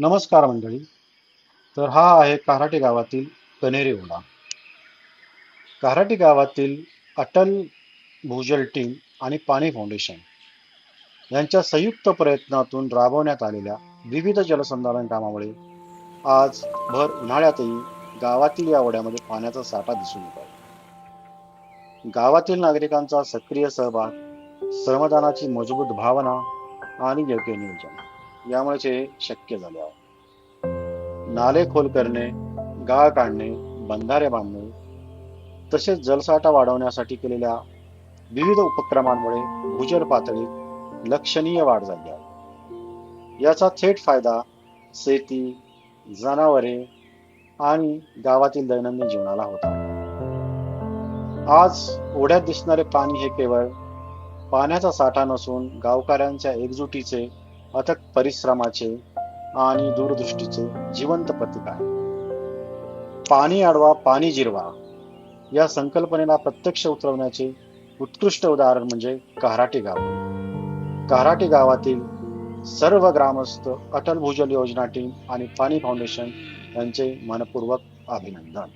नमस्कार मंडळी. तर हा आहे काऱ्हाटी गावातील कनेरी ओढा. काऱ्हाटी गावातील अटल भूजल टीम आणि पाणी फाउंडेशन यांच्या संयुक्त प्रयत्नातून राबवण्यात आलेल्या विविध जलसंधारण कामामुळे आज भर उन्हाळ्यातही गावातील या ओढ्यामध्ये पाण्याचा साठा दिसून येत आहे. गावातील नागरिकांचा सक्रिय सहभाग, श्रमदानाची मजबूत भावना आणि योग्य नियोजन यामुळे हे शक्य झाले आहे. नाले खोल करणे, गाळ काढणे, बंधारे बांधणे तसेच जलसाठा वाढवण्यासाठी केलेल्या विविध उपक्रमांमुळे भूजल पातळीत लक्षणीय वाढ झाली आहे. याचा थेट फायदा शेती, जनावरे आणि गावातील दैनंदिन जीवनाला होत आहे. आज ओढ्यात दिसणारे पाणी हे केवळ पाण्याचा साठा नसून गावकऱ्यांच्या एकजुटीचे, अथक परिश्रमाचे आणि दूरदृष्टीचे जिवंत प्रतीक आहे. पाणी अडवा, पाणी जिरवा या संकल्पनेला प्रत्यक्ष उतरवण्याचे उत्कृष्ट उदाहरण म्हणजे काऱ्हाटी गाव. काऱ्हाटी गावातील सर्व ग्रामस्थ, अटल भूजल योजना टीम आणि पाणी फाउंडेशन यांचे मनपूर्वक अभिनंदन.